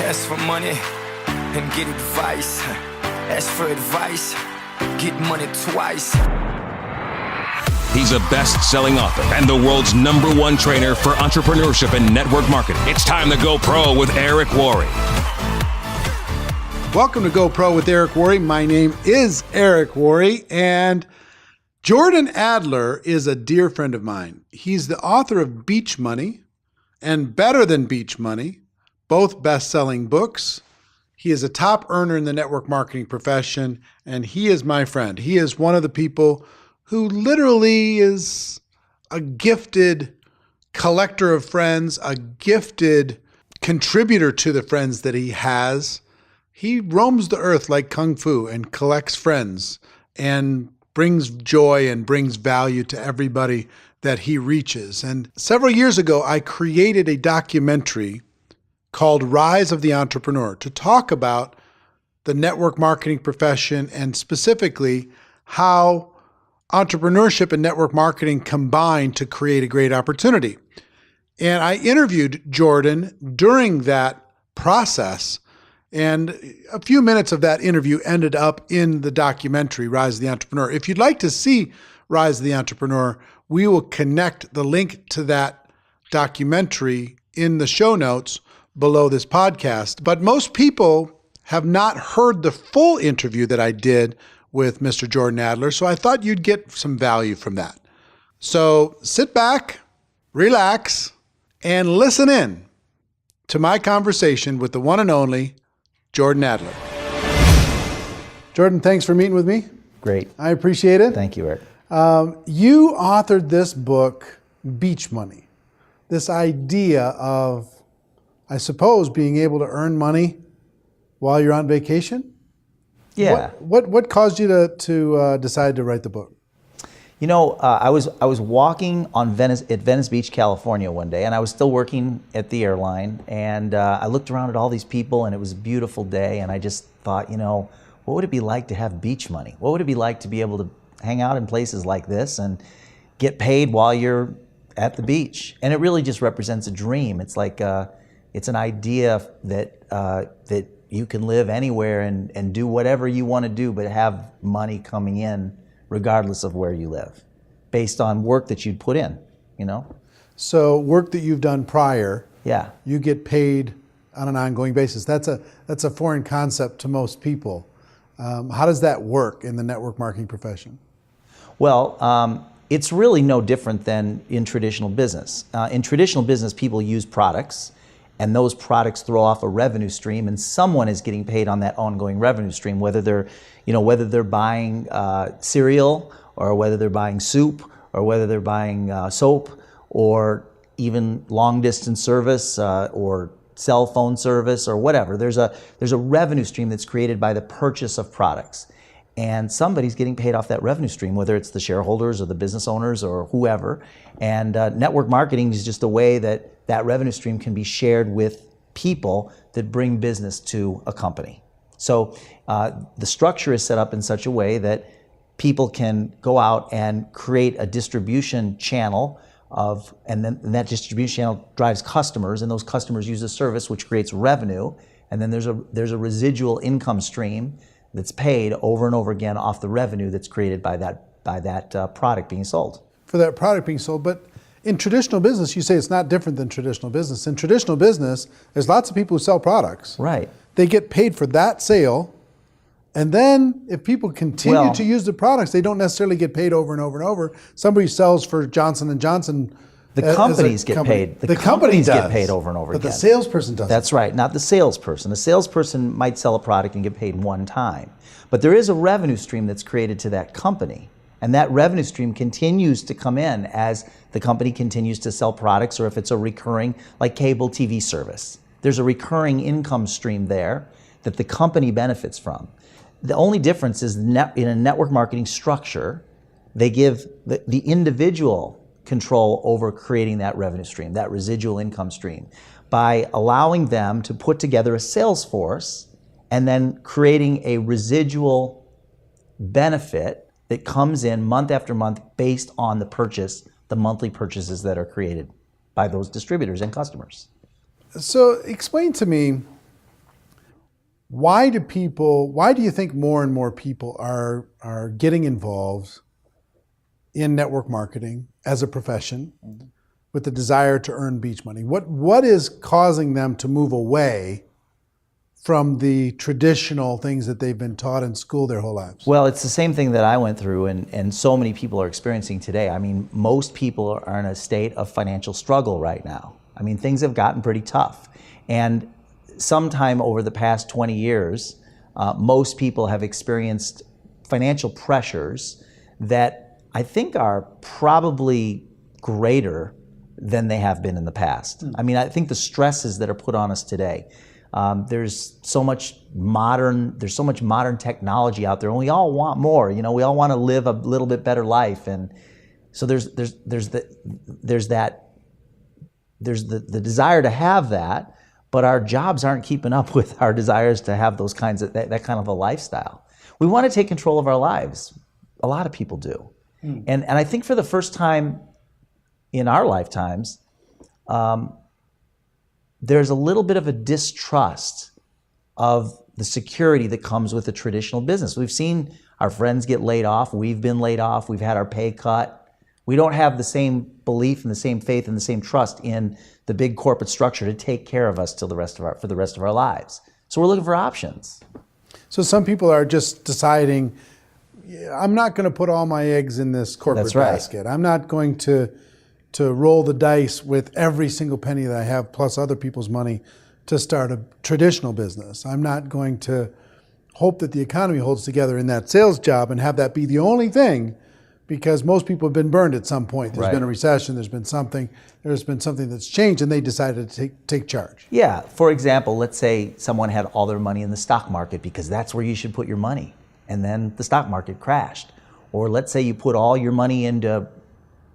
Ask for money and get advice. Ask for advice, get money twice. He's a best-selling author and the world's #1 trainer for entrepreneurship and network marketing. It's time to go pro with Eric Worre. Welcome to Go Pro with Eric Worre. My name is Eric Worre, and Jordan Adler is a dear friend of mine. He's the author of Beach Money and Better Than Beach Money, both best-selling books. He is a top earner in the network marketing profession, and he is my friend. He is one of the people who literally is a gifted collector of friends, a gifted contributor to the friends that he has. He roams the earth like Kung Fu and collects friends and brings joy and brings value to everybody that he reaches. And several years ago, I created a documentary called Rise of the Entrepreneur to talk about the network marketing profession and specifically how entrepreneurship and network marketing combine to create a great opportunity. And I interviewed Jordan during that process, and a few minutes of that interview ended up in the documentary, Rise of the Entrepreneur. If you'd like to see Rise of the Entrepreneur, we will connect the link to that documentary in the show notes below this podcast. But most people have not heard the full interview that I did with Mr. Jordan Adler, so I thought you'd get some value from that. So sit back, relax, and listen in to my conversation with the one and only Jordan Adler. Jordan, thanks for meeting with me. Great. I appreciate it. Thank you, Eric. You authored this book, Beach Money, this idea of, I suppose, being able to earn money while you're on vacation? Yeah. What caused you to decide to write the book? You know, I was walking on Venice Beach, California one day, and I was still working at the airline, and I looked around at all these people, and it was a beautiful day, and I just thought, you know, what would it be like to have beach money? What would it be like to be able to hang out in places like this and get paid while you're at the beach? And it really just represents a dream. It's like it's an idea that you can live anywhere and do whatever you want to do, but have money coming in regardless of where you live, based on work that you'd put in, you know? So work that you've done prior, Yeah. you get paid on an ongoing basis. That's a foreign concept to most people. How does that work in the network marketing profession? Well, it's really no different than in traditional business. In traditional business, people use products, and those products throw off a revenue stream, and someone is getting paid on that ongoing revenue stream, whether they're buying cereal, or whether they're buying soup, or whether they're buying soap, or even long distance service, or cell phone service, or whatever. There's a revenue stream that's created by the purchase of products, and somebody's getting paid off that revenue stream, whether it's the shareholders or the business owners or whoever. And network marketing is just a way that revenue stream can be shared with people that bring business to a company. So the structure is set up in such a way that people can go out and create a distribution channel and that distribution channel drives customers, and those customers use a service which creates revenue, and then there's a residual income stream that's paid over and over again off the revenue that's created by that product being sold. For that product being sold, but in traditional business, you say it's not different than traditional business. In traditional business, there's lots of people who sell products. Right. They get paid for that sale, and then if people continue to use the products, they don't necessarily get paid over and over and over. Somebody sells for Johnson & Johnson. The companies get paid. The companies get paid over and over again. But the salesperson doesn't. That's right, not the salesperson. The salesperson might sell a product and get paid one time. But there is a revenue stream that's created to that company. And that revenue stream continues to come in as the company continues to sell products, or if it's a recurring, like cable TV service. There's a recurring income stream there that the company benefits from. The only difference is in a network marketing structure, they give the individual control over creating that revenue stream, that residual income stream, by allowing them to put together a sales force and then creating a residual benefit that comes in month after month based on the monthly purchases that are created by those distributors and customers. So explain to me why do you think more and more people are getting involved in network marketing as a profession with the desire to earn beach money? What is causing them to move away from the traditional things that they've been taught in school their whole lives? Well, it's the same thing that I went through and so many people are experiencing today. I mean, most people are in a state of financial struggle right now. I mean, things have gotten pretty tough. And sometime over the past 20 years, most people have experienced financial pressures that I think are probably greater than they have been in the past. I mean, I think the stresses that are put on us today, there's so much modern technology out there, and we all want more. You know, we all want to live a little bit better life, and so there's the desire to have that, but our jobs aren't keeping up with our desires to have those kinds of that kind of a lifestyle. We want to take control of our lives. A lot of people do, and I think for the first time in our lifetimes, there's a little bit of a distrust of the security that comes with a traditional business. We've seen our friends get laid off. We've been laid off. We've had our pay cut. We don't have the same belief and the same faith and the same trust in the big corporate structure to take care of us for the rest of our lives. So we're looking for options. So some people are just deciding, I'm not going to put all my eggs in this corporate basket. I'm not going to roll the dice with every single penny that I have plus other people's money to start a traditional business. I'm not going to hope that the economy holds together in that sales job and have that be the only thing, because most people have been burned at some point. There's been a recession, there's been something that's changed, and they decided to take charge. Yeah, for example, let's say someone had all their money in the stock market because that's where you should put your money, and then the stock market crashed. Or let's say you put all your money into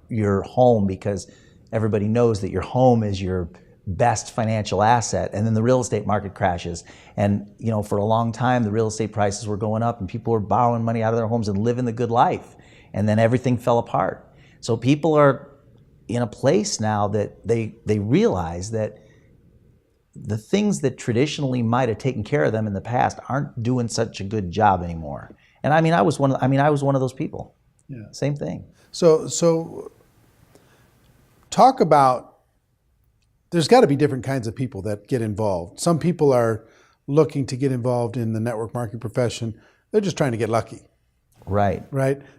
your home because everybody knows that your home is your best financial asset, and then the real estate market crashes. And you know, for a long time the real estate prices were going up and people were borrowing money out of their homes and living the good life, and then everything fell apart. So people are in a place now that they realize that the things that traditionally might have taken care of them in the past aren't doing such a good job anymore. And I was one of those people. Yeah. Same thing. So talk about, there's got to be different kinds of people that get involved. Some people are looking to get involved in the network marketing profession. They're just trying to get lucky. Right.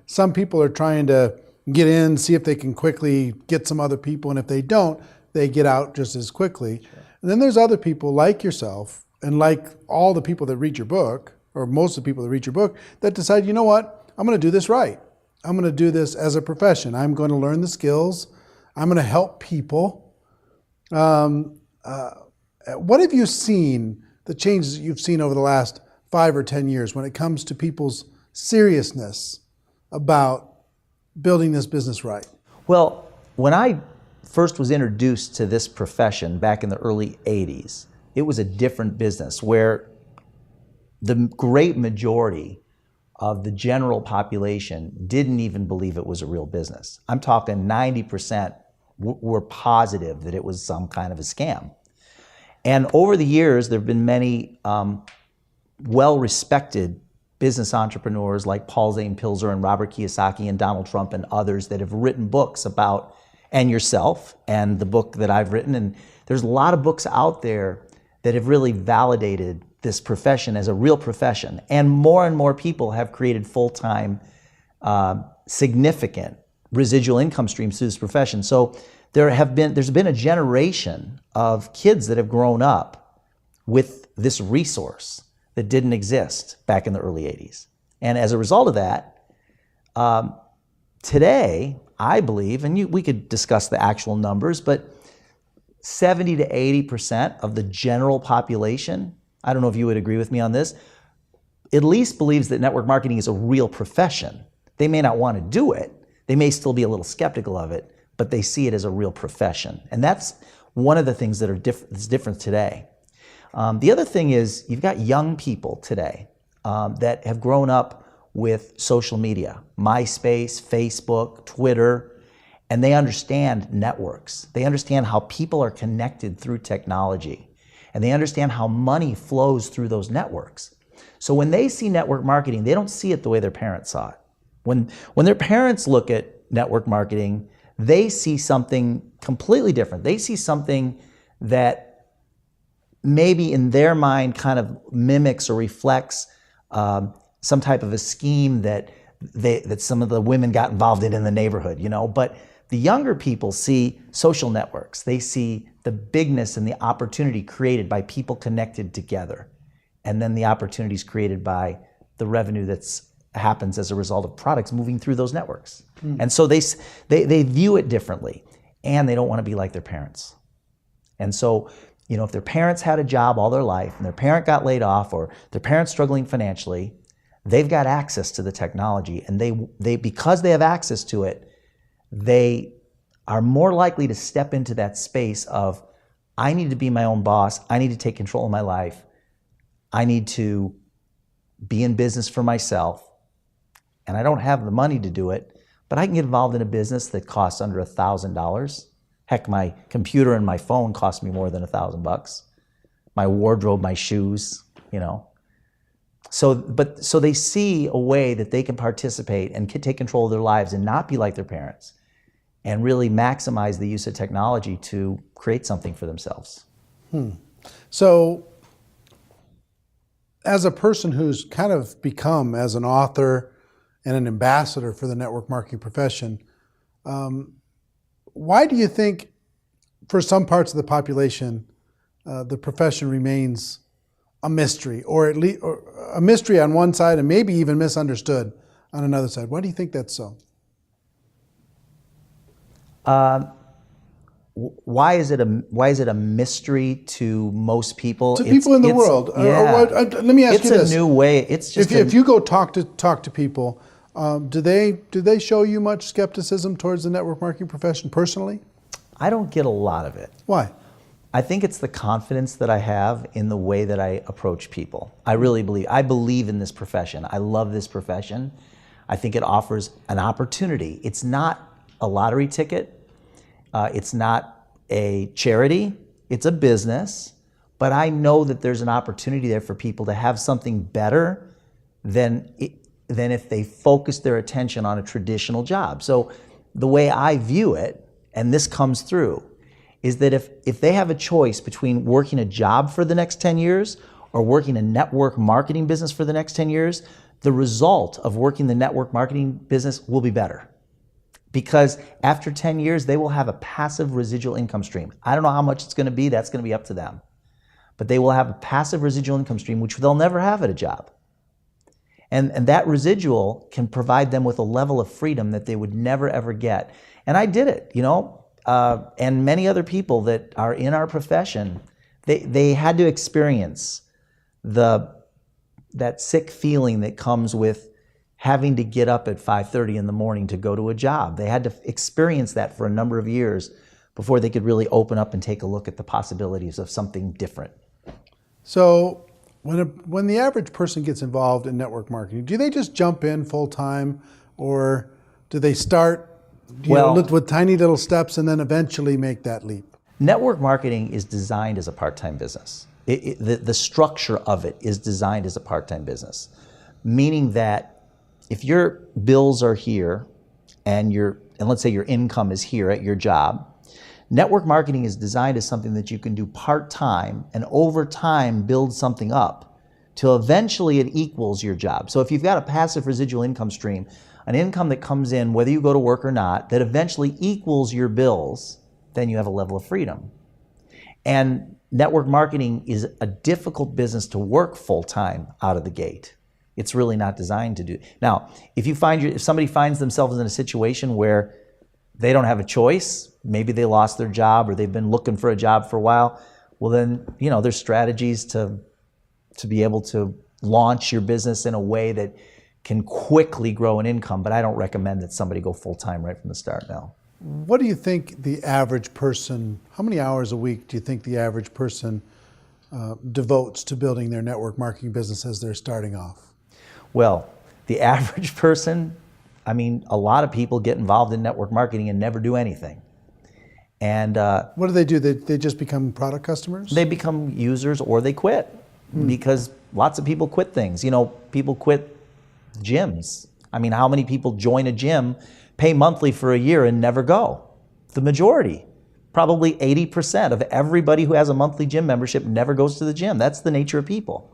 Some people are trying to get in, see if they can quickly get some other people, and if they don't, they get out just as quickly. Sure. And then there's other people like yourself and like all the people that read your book, or most of the people that read your book, that decide, you know what, I'm going to do this right. I'm going to do this as a profession. I'm going to learn the skills. I'm going to help people. What have you seen, the changes that you've seen over the last 5 or 10 years when it comes to people's seriousness about building this business right? Well, when I first was introduced to this profession back in the early 80s, it was a different business where the great majority of the general population didn't even believe it was a real business. I'm talking 90% were positive that it was some kind of a scam. And over the years, there have been many well-respected business entrepreneurs like Paul Zane Pilzer and Robert Kiyosaki and Donald Trump and others that have written books about, and yourself, and the book that I've written. And there's a lot of books out there that have really validated this profession as a real profession. And more people have created full-time, significant residual income streams through this profession. So there's been a generation of kids that have grown up with this resource that didn't exist back in the early 80s. And as a result of that, today, I believe, and we could discuss the actual numbers, but 70 to 80% of the general population, I don't know if you would agree with me on this, at least believes that network marketing is a real profession. They may not want to do it. They may still be a little skeptical of it, but they see it as a real profession. And that's one of the things that that's different today. The other thing is you've got young people today that have grown up with social media, MySpace, Facebook, Twitter, and they understand networks. They understand how people are connected through technology. and they understand how money flows through those networks. So when they see network marketing, they don't see it the way their parents saw it. When their parents look at network marketing, they see something completely different. They see something that maybe in their mind kind of mimics or reflects some type of a scheme that some of the women got involved in the neighborhood, But the younger people see social networks. They see the bigness and the opportunity created by people connected together, and then the opportunities created by the revenue that's happens as a result of products moving through those networks. And so they view it differently, and they don't want to be like their parents. And so, if their parents had a job all their life and their parent got laid off, or their parents struggling financially, they've got access to the technology, and they because they have access to it, they are more likely to step into that space of, I need to be my own boss, I need to take control of my life, I need to be in business for myself, and I don't have the money to do it, but I can get involved in a business that costs under $1,000. Heck, my computer and my phone cost me more than $1,000. My wardrobe, my shoes, So they see a way that they can participate and can take control of their lives and not be like their parents, and really maximize the use of technology to create something for themselves. So, as a person who's kind of become, as an author and an ambassador for the network marketing profession, why do you think, for some parts of the population, the profession remains a mystery, or at least a mystery on one side and maybe even misunderstood on another side? Why do you think that's so? Why is it a mystery to most people? To people in the world. Let me ask you this. It's a new way. It's just if you go talk to people, do they show you much skepticism towards the network marketing profession personally? I don't get a lot of it. Why? I think it's the confidence that I have in the way that I approach people. I believe in this profession. I love this profession. I think it offers an opportunity. It's not a lottery ticket. It's not a charity. It's a business. But I know that there's an opportunity there for people to have something better than if they focus their attention on a traditional job. So the way I view it, and this comes through, is that if they have a choice between working a job for the next 10 years or working a network marketing business for the next 10 years, the result of working the network marketing business will be better. Because after 10 years, they will have a passive residual income stream. I don't know how much it's going to be. That's going to be up to them. But they will have a passive residual income stream, which they'll never have at a job. And that residual can provide them with a level of freedom that they would never, ever get. And I did it, and many other people that are in our profession, they had to experience that sick feeling that comes with having to get up at 5:30 in the morning to go to a job. They had to experience that for a number of years before they could really open up and take a look at the possibilities of something different. So when the average person gets involved in network marketing, do they just jump in full time, or do they start with tiny little steps and then eventually make that leap? Network marketing is designed as a part-time business. The structure of it is designed as a part-time business, meaning that if your bills are here and let's say your income is here at your job, network marketing is designed as something that you can do part-time and over time build something up till eventually it equals your job. So if you've got a passive residual income stream, an income that comes in whether you go to work or not, that eventually equals your bills, then you have a level of freedom. And network marketing is a difficult business to work full-time out of the gate. It's really not designed to do. Now, if somebody finds themselves in a situation where they don't have a choice, maybe they lost their job or they've been looking for a job for a while, well then, there's strategies to be able to launch your business in a way that can quickly grow an income, but I don't recommend that somebody go full-time right from the start now. What do you think the average person, how many hours a week do you think the average person devotes to building their network marketing business as they're starting off? Well, the average person, a lot of people get involved in network marketing and never do anything. And What do? They just become product customers? they become users or they quit because lots of people quit things. People quit gyms. I mean, how many people join a gym, pay monthly for a year and never go? The majority. Probably 80% of everybody who has a monthly gym membership never goes to the gym. That's the nature of people.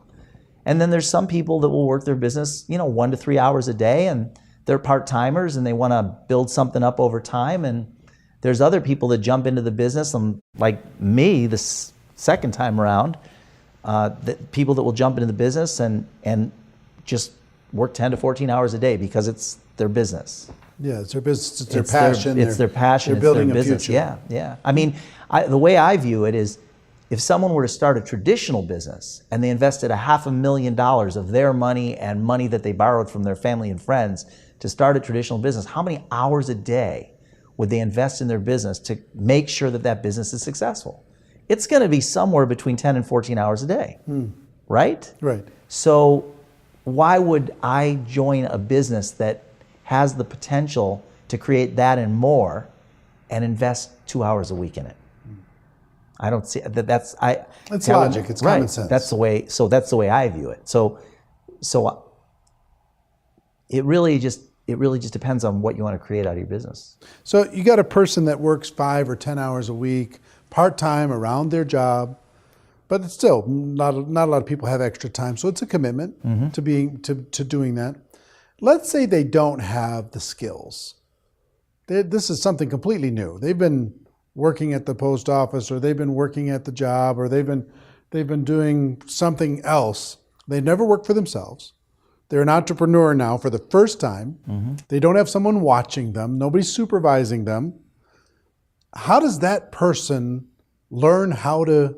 And then there's some people that will work their business, 1 to 3 hours a day, and they're part-timers and they want to build something up over time. And there's other people that jump into the business, and like me, this second time around, people that will jump into the business and just work 10 to 14 hours a day because it's their business. Yeah, it's their business, it's their passion. It's their passion. They're building it's their a business. future. Yeah. I mean, the way I view it is, if someone were to start a traditional business and they invested $500,000 of their money and money that they borrowed from their family and friends to start a traditional business, how many hours a day would they invest in their business to make sure that that business is successful? It's going to be somewhere between 10 and 14 hours a day, right? Right. So why would I join a business that has the potential to create that and more and invest 2 hours a week in it? I don't see that. It's logic. It's common sense. That's the way. So that's the way I view it. So it really just depends on what you want to create out of your business. So you got a person that works 5 or 10 hours a week, part-time around their job, but it's still not a lot of people have extra time. So it's a commitment to doing that. Let's say they don't have the skills. This is something completely new. They've been working at the post office, or they've been working at the job, or they've been doing something else. They never worked for themselves. They're an entrepreneur now for the first time. They don't have someone watching them. Nobody's supervising them. How does that person learn how to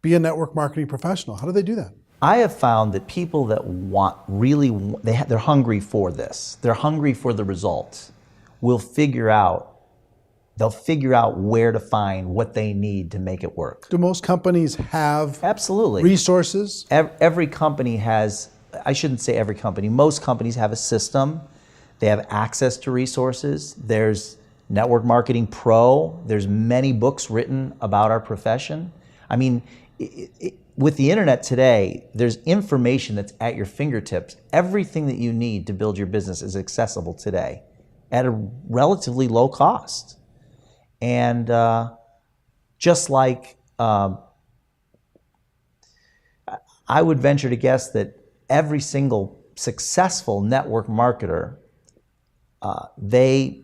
be a network marketing professional? How do they do that? I have found that people that they're hungry for this. They're hungry for the results. They'll figure out where to find what they need to make it work. Do most companies have Absolutely resources? Every company has, I shouldn't say every company, most companies have a system. They have access to resources. There's Network Marketing Pro. There's many books written about our profession. I mean, with the internet today, there's information that's at your fingertips. Everything that you need to build your business is accessible today at a relatively low cost. And just like I would venture to guess that every single successful network marketer, they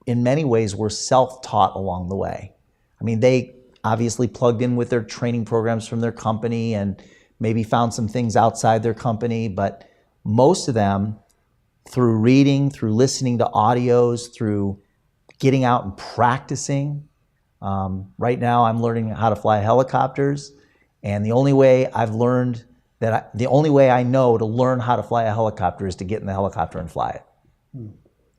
in many ways were self-taught along the way. I mean, they obviously plugged in with their training programs from their company and maybe found some things outside their company, but most of them, through reading, through listening to audios, through getting out and practicing. Right now I'm learning how to fly helicopters, and the only way I know to learn how to fly a helicopter is to get in the helicopter and fly it.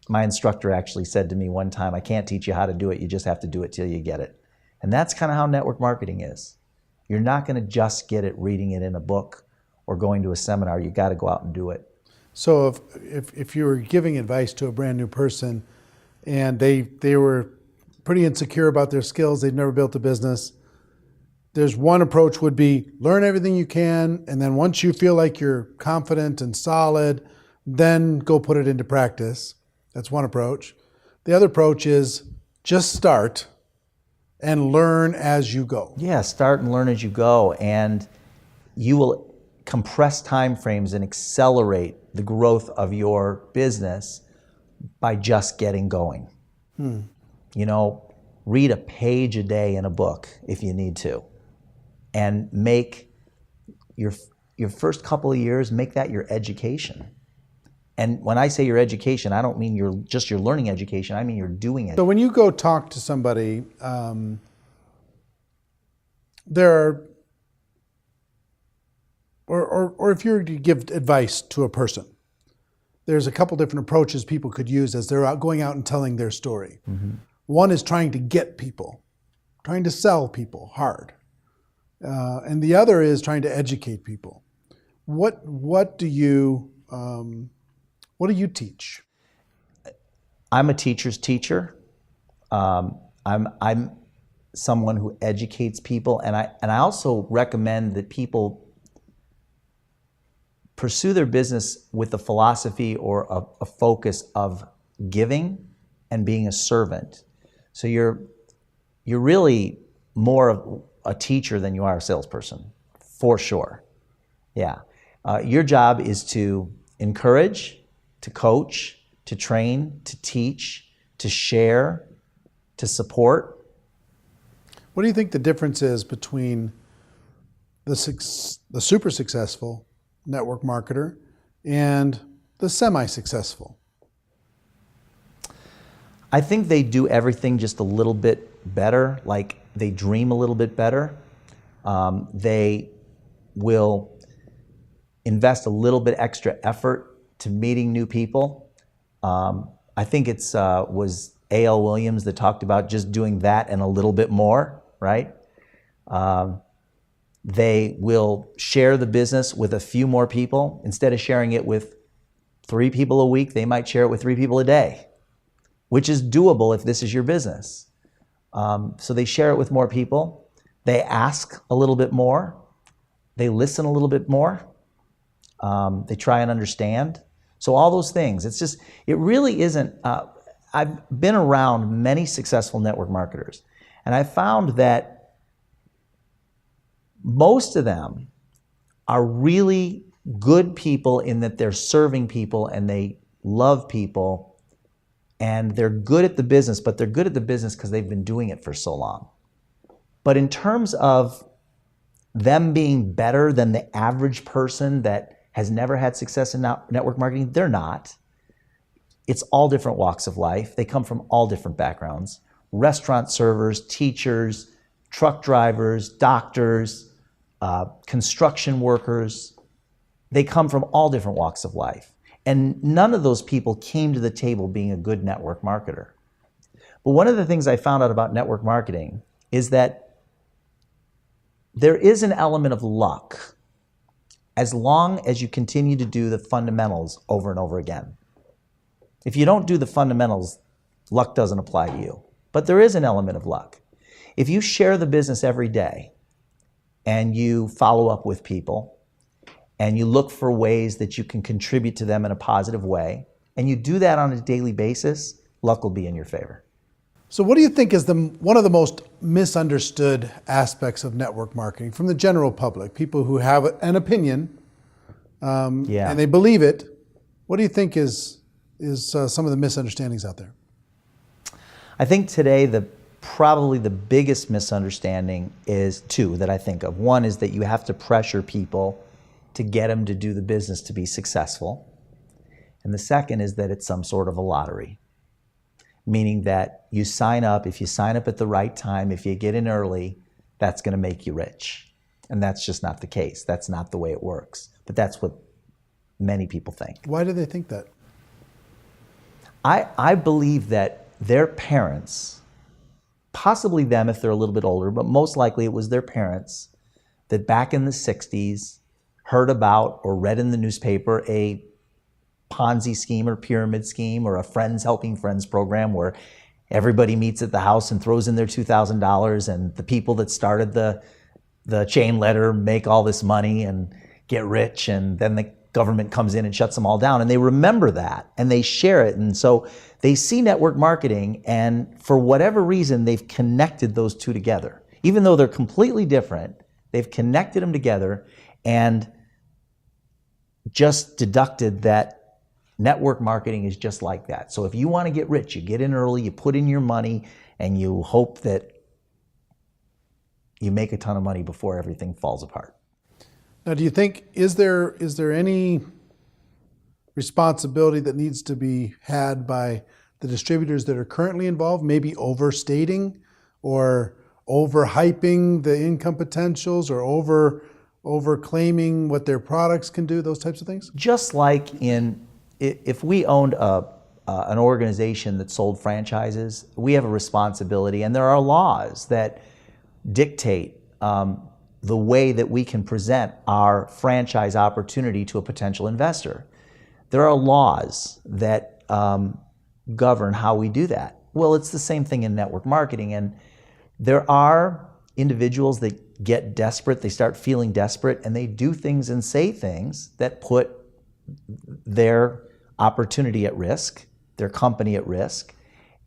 My instructor actually said to me one time, I can't teach you how to do it, you just have to do it till you get it. And that's kind of how network marketing is. You're not going to just get it reading it in a book or going to a seminar. You got to go out and do it. So if you were giving advice to a brand new person and they were pretty insecure about their skills, they've never built a business, there's one approach would be learn everything you can, and then once you feel like you're confident and solid, then go put it into practice. That's one approach. The other approach is just start and learn as you go. Yeah, start and learn as you go, and you will compress time frames and accelerate the growth of your business by just getting going. Read a page a day in a book if you need to, and make your first couple of years, make that your education. And when I say your education, I don't mean your learning education. I mean you're doing it. So when you go talk to somebody, there are, or if you're to give advice to a person, there's a couple different approaches people could use as they're going out and telling their story. One is trying to get people, trying to sell people hard. And the other is trying to educate people. What do you teach? I'm a teacher's teacher. I'm someone who educates people, and I also recommend that people pursue their business with a philosophy or a focus of giving and being a servant. So you're really more of a teacher than you are a salesperson, for sure. Yeah. Your job is to encourage, to coach, to train, to teach, to share, to support. What do you think the difference is between the super successful network marketer and the semi-successful? I think they do everything just a little bit better, like they dream a little bit better. They will invest a little bit extra effort to meeting new people. I think it's was A.L. Williams that talked about just doing that and a little bit more, right? They will share the business with a few more people. Instead of sharing it with 3 people a week, they might share it with 3 people a day, which is doable if this is your business. So they share it with more people. They ask a little bit more. They listen a little bit more. They try and understand. So all those things, it really isn't, I've been around many successful network marketers, and I found that most of them are really good people in that they're serving people and they love people and they're good at the business, but they're good at the business because they've been doing it for so long. But in terms of them being better than the average person that has never had success in network marketing, they're not. It's all different walks of life. They come from all different backgrounds. Restaurant servers, teachers, truck drivers, doctors, construction workers. They come from all different walks of life. And none of those people came to the table being a good network marketer. But one of the things I found out about network marketing is that there is an element of luck as long as you continue to do the fundamentals over and over again. If you don't do the fundamentals, luck doesn't apply to you. But there is an element of luck. If you share the business every day and you follow up with people and you look for ways that you can contribute to them in a positive way, and you do that on a daily basis, luck will be in your favor. So what do you think is one of the most misunderstood aspects of network marketing from the general public? People who have an opinion and they believe it. What do you think is some of the misunderstandings out there? I think today probably the biggest misunderstanding is 2 that I think of. One is that you have to pressure people to get them to do the business to be successful. And the second is that it's some sort of a lottery, meaning that if you sign up at the right time, if you get in early, that's going to make you rich. And that's just not the case. That's not the way it works. But that's what many people think. Why do they think that? I believe that their parents, possibly them if they're a little bit older, but most likely it was their parents that back in the 60s heard about or read in the newspaper a Ponzi scheme or pyramid scheme or a friends helping friends program where everybody meets at the house and throws in their $2,000 and the people that started the chain letter make all this money and get rich, and then the government comes in and shuts them all down. And they remember that and they share it. And so they see network marketing, and for whatever reason, they've connected those 2 together. Even though they're completely different, they've connected them together and just deducted that network marketing is just like that. So if you want to get rich, you get in early, you put in your money, and you hope that you make a ton of money before everything falls apart. Now, do you think, is there any responsibility that needs to be had by the distributors that are currently involved, maybe overstating or overhyping the income potentials or over claiming what their products can do, those types of things? Just like if we owned an organization that sold franchises, we have a responsibility, and there are laws that dictate the way that we can present our franchise opportunity to a potential investor. There are laws that govern how we do that. Well, it's the same thing in network marketing. And there are individuals that get desperate, they start feeling desperate, and they do things and say things that put their opportunity at risk, their company at risk.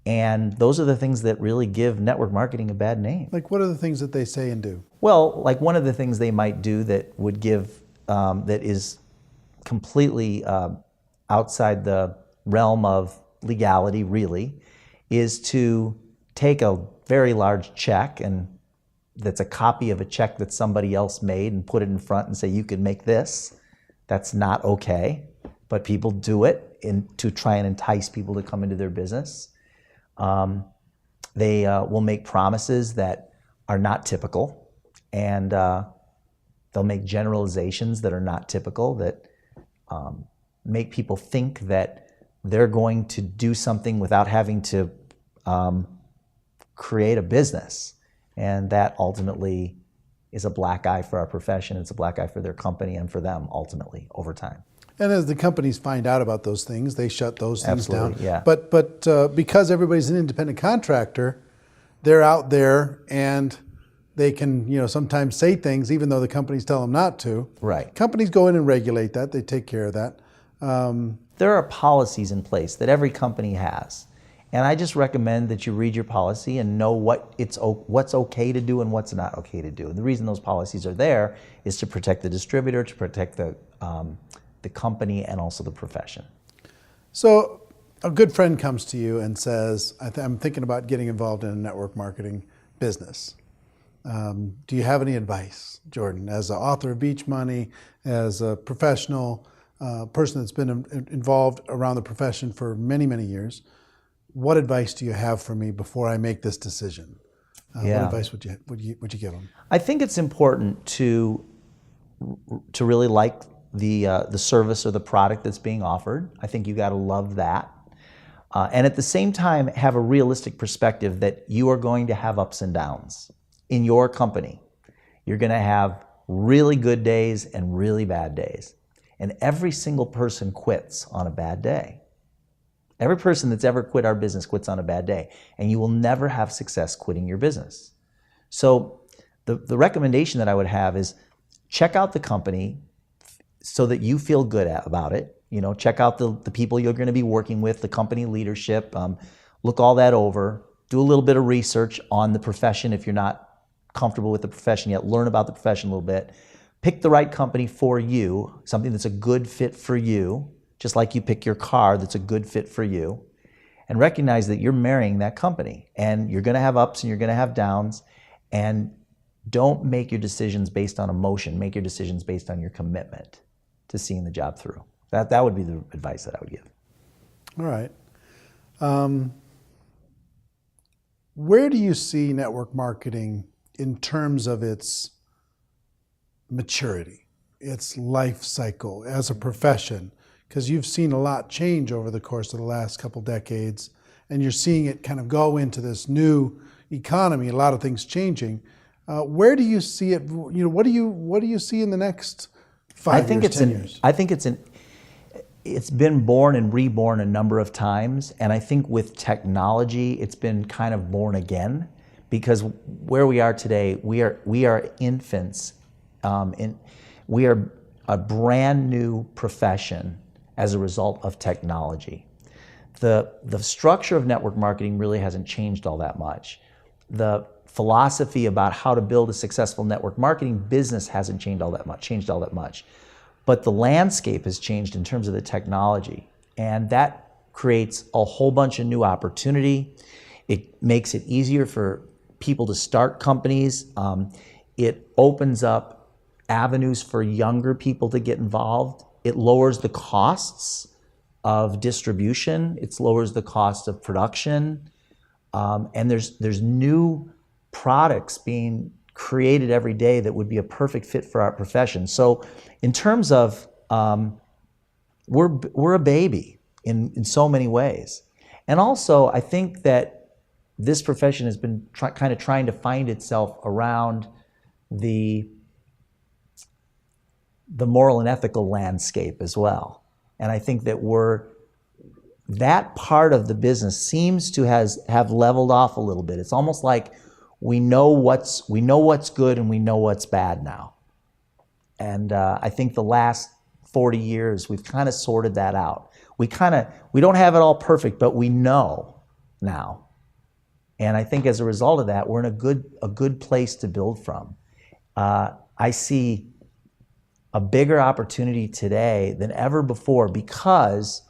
And those are the things that really give network marketing a bad name. Like, what are the things that they say and do? Well, like one of the things they might do that would give, that is completely outside the realm of legality, really, is to take a very large check, and that's a copy of a check that somebody else made, and put it in front and say, you can make this. That's not okay, but people do it to try and entice people to come into their business. They will make promises that are not typical, and they'll make generalizations that are not typical, that make people think that they're going to do something without having to create a business. And that ultimately is a black eye for our profession. It's a black eye for their company and for them ultimately over time. And as the companies find out about those things, they shut those things down. Absolutely, yeah. But because everybody's an independent contractor, they're out there and they can, sometimes say things even though the companies tell them not to. Right. Companies go in and regulate that. They take care of that. There are policies in place that every company has. And I just recommend that you read your policy and know what's okay to do and what's not okay to do. And the reason those policies are there is to protect the distributor, to protect the company, and also the profession. So a good friend comes to you and says, I'm thinking about getting involved in a network marketing business. Do you have any advice, Jordan, as an author of Beach Money, as a professional person that's been involved around the profession for many, many years? What advice do you have for me before I make this decision? What advice would you give them? I think it's important to really like the service or the product that's being offered. I think you got to love that, and at the same time have a realistic perspective that you are going to have ups and downs in your company. You're going to have really good days and really bad days, and every single person quits on a bad day. Every person that's ever quit our business quits on a bad day, and you will never have success quitting your business. So the recommendation that I would have is check out the company so that you feel good about it. Check out the people you're going to be working with, the company leadership, look all that over, do a little bit of research on the profession if you're not comfortable with the profession yet, learn about the profession a little bit, pick the right company for you, something that's a good fit for you, just like you pick your car that's a good fit for you, and recognize that you're marrying that company, and you're going to have ups and you're going to have downs, and don't make your decisions based on emotion. Make your decisions based on your commitment to seeing the job through. That would be the advice that I would give. All right. Where do you see network marketing in terms of its maturity, its life cycle as a profession? Because you've seen a lot change over the course of the last couple decades, and you're seeing it kind of go into this new economy, a lot of things changing. Where do you see it? What do you see in the next 5 years, 10 years? I think it's been born and reborn a number of times, and I think with technology, it's been kind of born again, because where we are today, we are infants. We are a brand new profession as a result of technology. The structure of network marketing really hasn't changed all that much. The philosophy about how to build a successful network marketing business hasn't changed all that much. But the landscape has changed in terms of the technology, and that creates a whole bunch of new opportunity. It makes it easier for people to start companies. It opens up avenues for younger people to get involved. It lowers the costs of distribution. It lowers the cost of production. And there's new products being created every day that would be a perfect fit for our profession. So in terms of, we're a baby in so many ways. And also, I think that this profession has been kind of trying to find itself around the moral and ethical landscape as well. And I think that that part of the business seems to have leveled off a little bit. It's almost like we know what's good and we know what's bad now. And I think the last 40 years we've kind of sorted that out. We don't have it all perfect, but we know now. And I think as a result of that, we're in a good place to build from. I see a bigger opportunity today than ever before because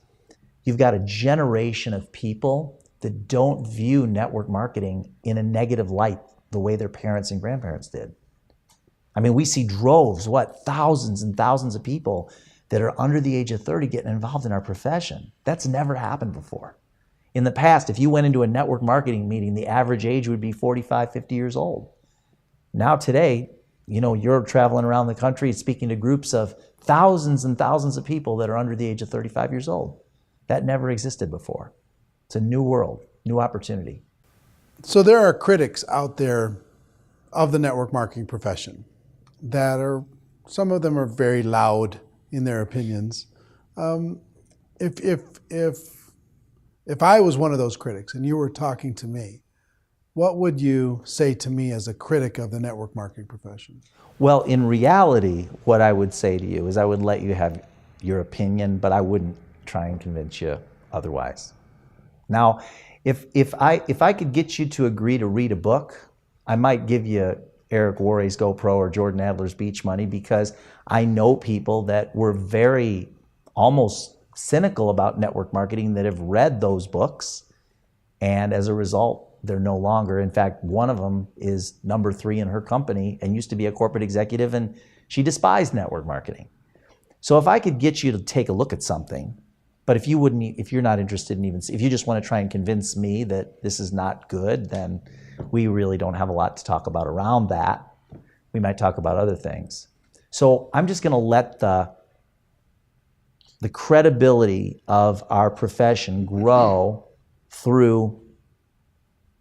you've got a generation of people that don't view network marketing in a negative light the way their parents and grandparents did. I mean, we see droves, thousands and thousands of people that are under the age of 30 getting involved in our profession. That's never happened before. In the past, if you went into a network marketing meeting, the average age would be 45, 50 years old. Now today, you're traveling around the country speaking to groups of thousands and thousands of people that are under the age of 35 years old. That never existed before. It's a new world, new opportunity. So there are critics out there of the network marketing profession some of them are very loud in their opinions. If I was one of those critics and you were talking to me, what would you say to me as a critic of the network marketing profession? Well, in reality, what I would say to you is I would let you have your opinion, but I wouldn't try and convince you otherwise. Now, if I could get you to agree to read a book, I might give you Eric Worre's GoPro or Jordan Adler's Beach Money because I know people that were very almost cynical about network marketing that have read those books, and as a result, they're no longer. In fact, one of them is number 3 in her company and used to be a corporate executive, and she despised network marketing. So if I could get you to take a look at something, but if you're not interested in if you just want to try and convince me that this is not good, then we really don't have a lot to talk about around that. We might talk about other things. So I'm just going to let the credibility of our profession grow through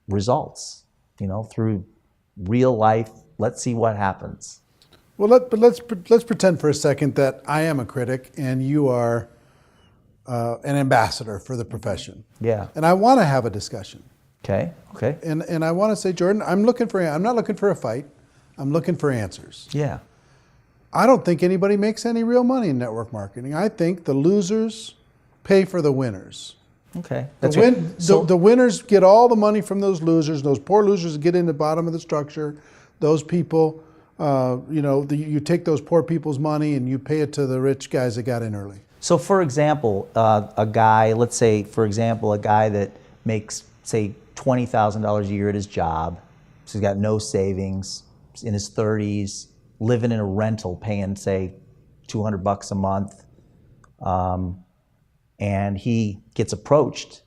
results, through real life. Let's see what happens. Well, let's pretend for a second that I am a critic and you are an ambassador for the profession. Yeah. And I want to have a discussion. Okay. And I want to say, Jordan, I'm not looking for a fight. I'm looking for answers. Yeah. I don't think anybody makes any real money in network marketing. I think the losers pay for the winners. Okay. The winners get all the money from those losers. Those poor losers get in the bottom of the structure. Those people, you take those poor people's money and you pay it to the rich guys that got in early. So for example, a guy that makes, say, $20,000 a year at his job, so he's got no savings, he's in his 30s, living in a rental, paying, say, $200 a month, and he gets approached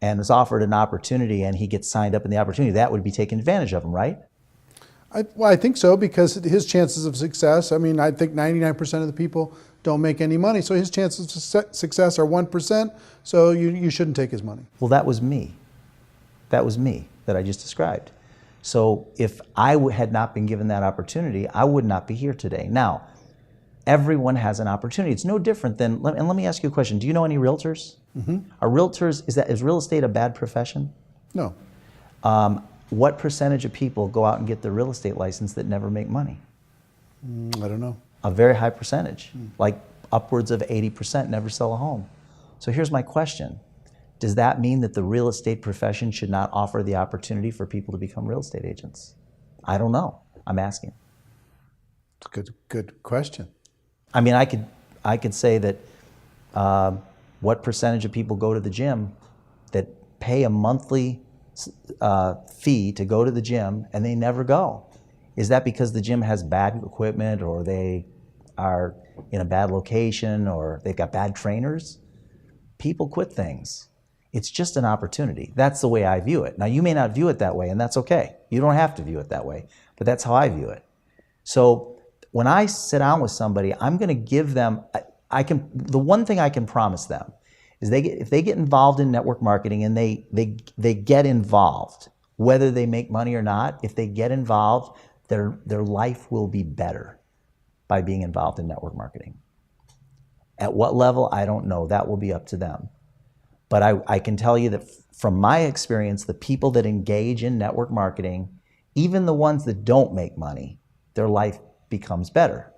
and is offered an opportunity and he gets signed up in the opportunity, that would be taken advantage of him, right? I think so, because his chances of success, I think 99% of the people don't make any money, so his chances of success are 1%, so you shouldn't take his money. Well, that was me. That was me that I just described. So if I had not been given that opportunity, I would not be here today. Now, everyone has an opportunity. It's no different than, and let me ask you a question. Do you know any realtors? Mm-hmm. Are realtors, is real estate a bad profession? No. What percentage of people go out and get their real estate license that never make money? I don't know. A very high percentage, like upwards of 80% never sell a home. So here's my question. Does that mean that the real estate profession should not offer the opportunity for people to become real estate agents? I don't know. I'm asking. It's a good question. I mean, I could say that what percentage of people go to the gym that pay a monthly fee to go to the gym and they never go? Is that because the gym has bad equipment, or they are in a bad location, or they've got bad trainers? People quit things. It's just an opportunity. That's the way I view it. Now, you may not view it that way, and that's okay. You don't have to view it that way, but that's how I view it. So when I sit down with somebody, I'm going to give them, the one thing I can promise them is if they get involved in network marketing and they get involved, whether they make money or not, if they get involved, their life will be better by being involved in network marketing. At what level, I don't know. That will be up to them. But I can tell you that from my experience, the people that engage in network marketing, even the ones that don't make money, their life becomes better.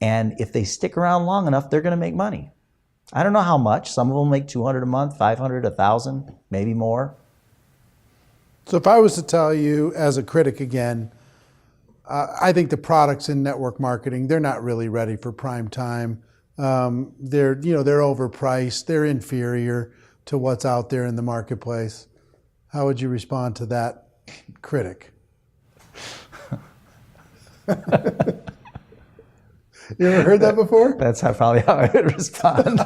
And if they stick around long enough, they're going to make money. I don't know how much. Some of them make 200 a month, 500, 1,000, maybe more. So if I was to tell you as a critic again, I think the products in network marketing, they're not really ready for prime time. They're overpriced. They're inferior to what's out there in the marketplace. How would you respond to that critic? You ever heard that before? That's probably how I would respond.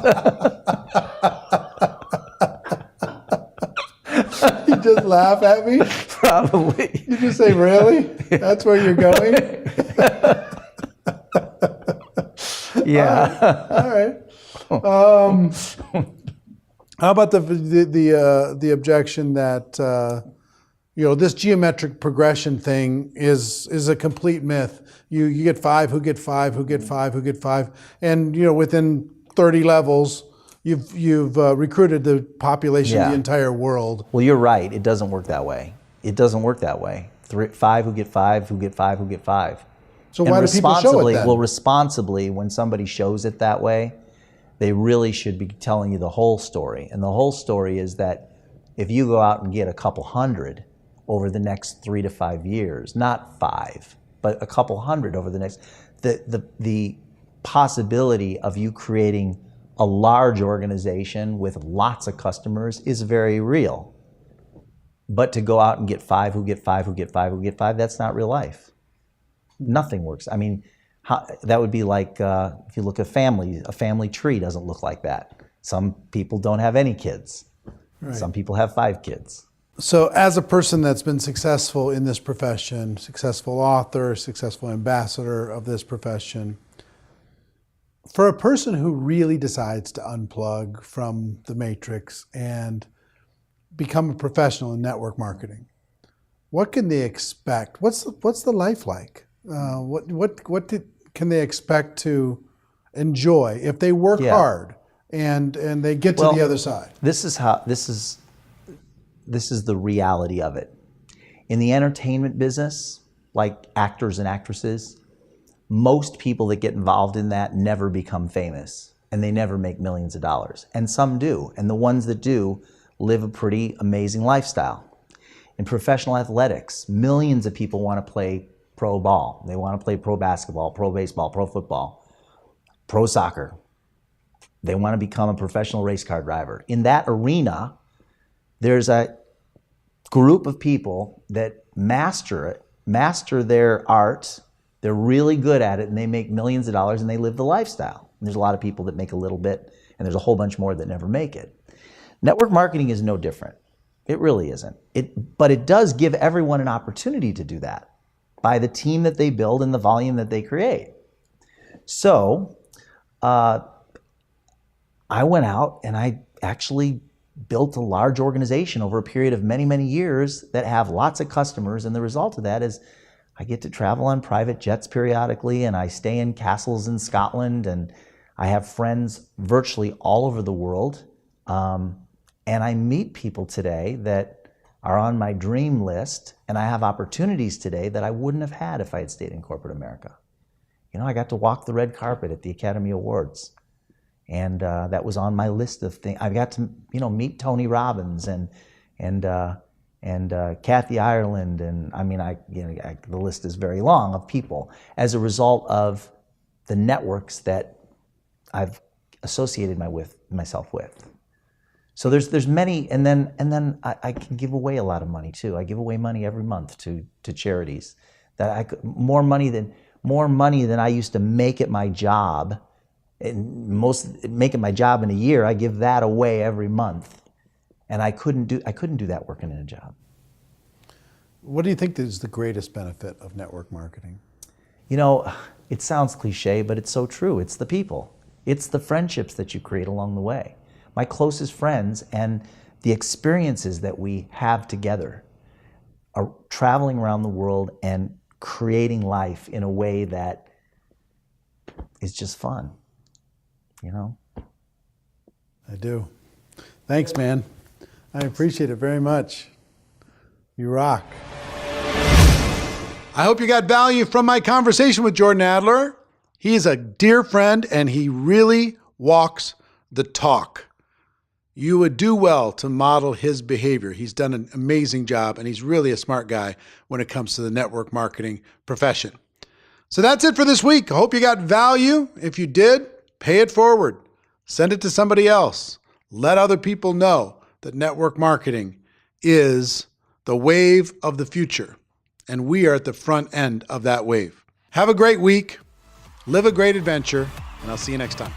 You just laugh at me? Probably. You just say, really? That's where you're going? Yeah. All right. How about the objection that this geometric progression thing is a complete myth? You get five who get five who get five who get five, and within 30 levels, you've recruited the population of the entire world. Well, you're right. It doesn't work that way. It doesn't work that way. Five who get five who get five who get five. So why do people show it then? Well, responsibly, when somebody shows it that way, they really should be telling you the whole story. And the whole story is that if you go out and get a couple hundred over the next 3 to 5 years, not 5, but a couple hundred over the next, the possibility of you creating a large organization with lots of customers is very real. But to go out and get five who get five who get five who get five, that's not real life. Nothing works. I mean, that would be like if you look at a family tree doesn't look like that. Some people don't have any kids. Right. Some people have 5 kids. So as a person that's been successful in this profession, successful author, successful ambassador of this profession, for a person who really decides to unplug from the matrix and become a professional in network marketing, what can they expect? What's the life like? Can they expect to enjoy if they work hard and they get to the other side? This is the reality of it. In the entertainment business, like actors and actresses, most people that get involved in that never become famous, and they never make millions of dollars. And some do, and the ones that do live a pretty amazing lifestyle. In professional athletics, millions of people want to play pro ball. They want to play pro basketball, pro baseball, pro football, pro soccer. They want to become a professional race car driver. In that arena, there's a group of people that master their art. They're really good at it, and they make millions of dollars, and they live the lifestyle. And there's a lot of people that make a little bit, and there's a whole bunch more that never make it. Network marketing is no different. It really isn't. But it does give everyone an opportunity to do that by the team that they build and the volume that they create. So I went out and I actually built a large organization over a period of many, many years that have lots of customers. And the result of that is I get to travel on private jets periodically, and I stay in castles in Scotland, and I have friends virtually all over the world. And I meet people today that are on my dream list, and I have opportunities today that I wouldn't have had if I had stayed in corporate America. I got to walk the red carpet at the Academy Awards, and that was on my list of things. I got to, meet Tony Robbins and Kathy Ireland, and I mean, the list is very long of people as a result of the networks that I've associated myself with. So there's many, and then I can give away a lot of money too. I give away money every month to charities. More money than I used to make at my job. And make it my job in a year, I give that away every month. And I couldn't do that working in a job. What do you think is the greatest benefit of network marketing? It sounds cliche, but it's so true. It's the people. It's the friendships that you create along the way. My closest friends and the experiences that we have together are traveling around the world and creating life in a way that is just fun. I do. Thanks, man. I appreciate it very much. You rock. I hope you got value from my conversation with Jordan Adler. He is a dear friend and he really walks the talk. You would do well to model his behavior. He's done an amazing job and he's really a smart guy when it comes to the network marketing profession. So that's it for this week. I hope you got value. If you did, pay it forward. Send it to somebody else. Let other people know that network marketing is the wave of the future. And we are at the front end of that wave. Have a great week. Live a great adventure. And I'll see you next time.